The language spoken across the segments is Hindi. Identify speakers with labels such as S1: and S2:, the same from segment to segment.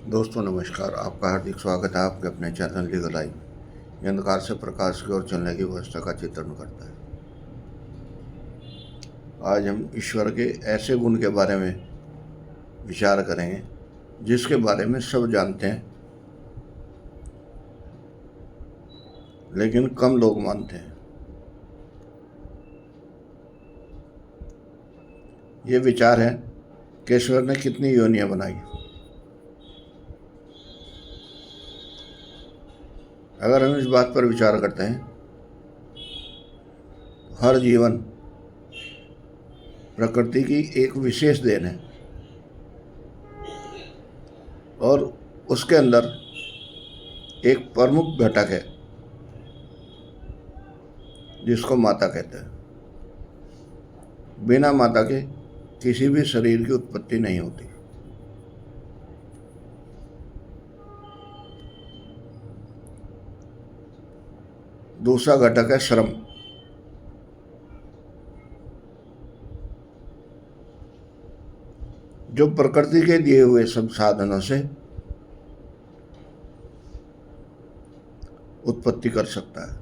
S1: दोस्तों नमस्कार। आपका हार्दिक स्वागत है आपके अपने चैनल लीगल आई। ये अंधकार से प्रकाश की ओर चलने की व्यवस्था का चित्रण करता है। आज हम ईश्वर के ऐसे गुण के बारे में विचार करेंगे जिसके बारे में सब जानते हैं लेकिन कम लोग मानते हैं। ये विचार है कि ईश्वर ने कितनी योनियां बनाई। अगर हम इस बात पर विचार करते हैं, हर जीवन प्रकृति की एक विशेष देन है और उसके अंदर एक प्रमुख घटक है जिसको माता कहते हैं। बिना माता के किसी भी शरीर की उत्पत्ति नहीं होती। दूसरा घटक है श्रम। जो प्रकृति के दिए हुए सब साधनों से उत्पत्ति कर सकता है।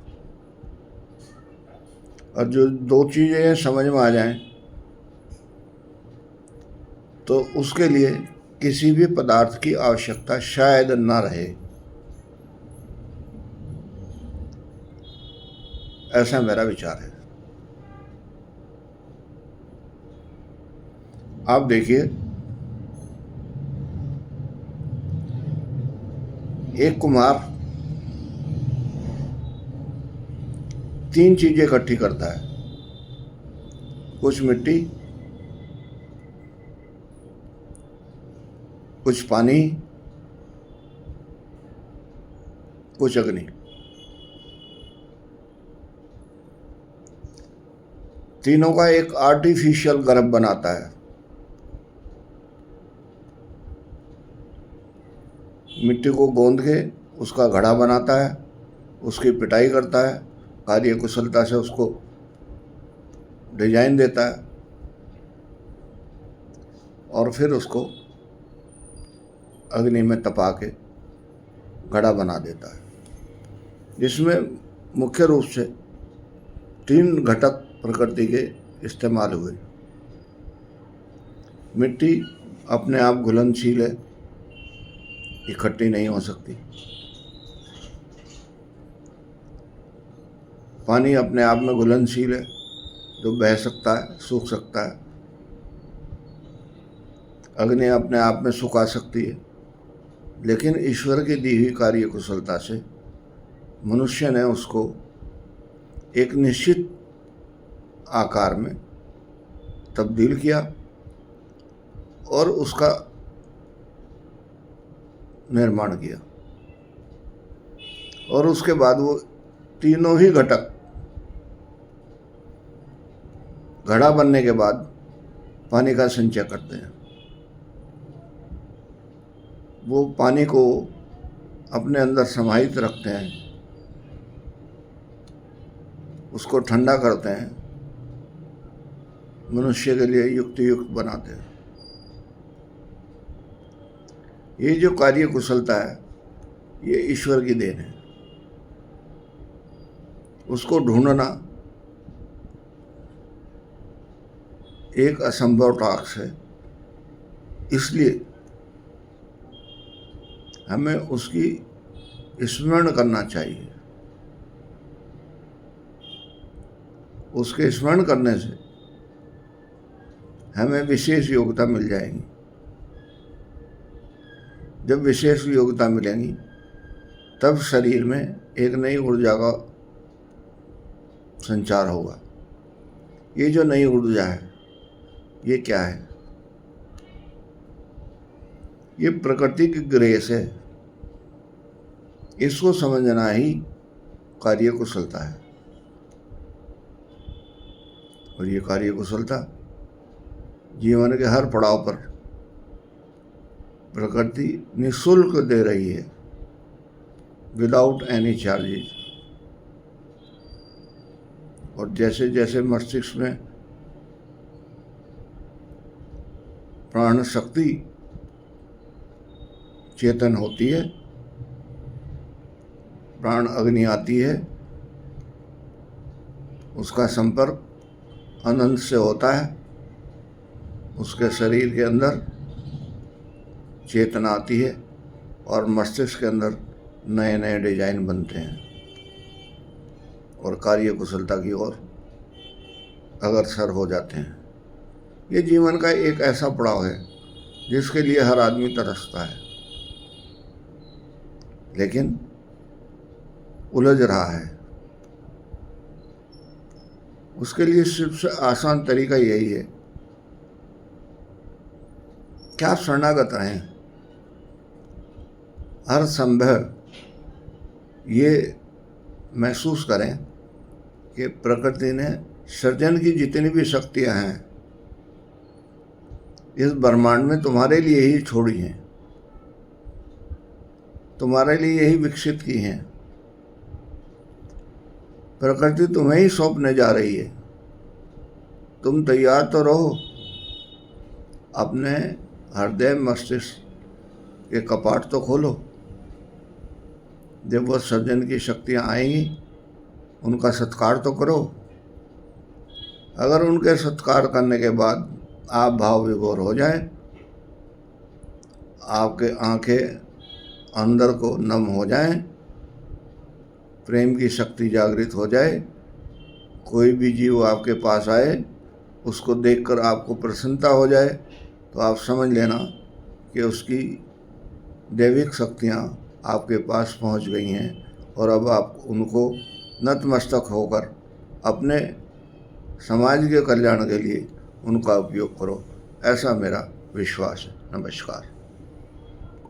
S1: और जो दो चीजें समझ में आ जाएं तो उसके लिए किसी भी पदार्थ की आवश्यकता शायद ना रहे, ऐसा मेरा विचार है। आप देखिए, एक कुम्हार 3 चीजें इकट्ठी करता है, कुछ मिट्टी, कुछ पानी, कुछ अग्नि। तीनों का एक आर्टिफिशियल गर्भ बनाता है। मिट्टी को गोंद के उसका घड़ा बनाता है, उसकी पिटाई करता है, कार्य कुशलता से उसको डिजाइन देता है और फिर उसको अग्नि में तपा के घड़ा बना देता है, जिसमें मुख्य रूप से 3 घटक प्रकृति के इस्तेमाल हुए। मिट्टी अपने आप घुलनशील है, इकट्ठी नहीं हो सकती। पानी अपने आप में घुलनशील है, जो बह सकता है, सूख सकता है। अग्नि अपने आप में सुखा सकती है, लेकिन ईश्वर की दी हुई कार्य कुशलता से मनुष्य ने उसको एक निश्चित आकार में तब्दील किया और उसका निर्माण किया। और उसके बाद वो तीनों ही घटक घड़ा बनने के बाद पानी का संचय करते हैं। वो पानी को अपने अंदर समाहित रखते हैं, उसको ठंडा करते हैं, मनुष्य के लिए युक्त बनाते हैं। ये जो कार्य कुशलता है, ये ईश्वर की देन है। उसको ढूंढना एक असंभव टास्क है, इसलिए हमें उसकी स्मरण करना चाहिए। उसके स्मरण करने से हमें विशेष योग्यता मिल जाएगी। जब विशेष योग्यता मिलेंगी तब शरीर में एक नई ऊर्जा का संचार होगा। ये जो नई ऊर्जा है, ये क्या है? ये प्रकृति की ग्रेस है। इसको समझना ही कार्य कुशलता है। और ये कार्य कुशलता जीवन के हर पड़ाव पर प्रकृति निःशुल्क दे रही है, विदाउट एनी चार्जेस। और जैसे जैसे मस्तिष्क में प्राण शक्ति चेतन होती है, प्राण अग्नि आती है, उसका संपर्क अनंत से होता है, उसके शरीर के अंदर चेतना आती है और मस्तिष्क के अंदर नए नए डिजाइन बनते हैं और कार्य कुशलता की ओर अग्रसर हो जाते हैं। ये जीवन का एक ऐसा पड़ाव है जिसके लिए हर आदमी तरसता है, लेकिन उलझ रहा है। उसके लिए सिर्फ से आसान तरीका यही है कि आप शरणागत रहें। हर संभव ये महसूस करें कि प्रकृति ने सृजन की जितनी भी शक्तियां हैं इस ब्रह्मांड में तुम्हारे लिए ही छोड़ी हैं, तुम्हारे लिए यही विकसित की हैं। प्रकृति तुम्हें ही सौंपने जा रही है। तुम तैयार तो रहो, अपने हृदय मस्तिष्क के कपाट तो खोलो। जब वो सृजन की शक्तियाँ आएंगी उनका सत्कार तो करो। अगर उनके सत्कार करने के बाद आप भाव विभोर हो जाए, आपके आंखें अंदर को नम हो जाएं, प्रेम की शक्ति जागृत हो जाए, कोई भी जीव आपके पास आए उसको देखकर आपको प्रसन्नता हो जाए, तो आप समझ लेना कि उसकी दैविक शक्तियाँ आपके पास पहुंच गई हैं और अब आप उनको नतमस्तक होकर अपने समाज के कल्याण के लिए उनका उपयोग करो। ऐसा मेरा विश्वास है। नमस्कार।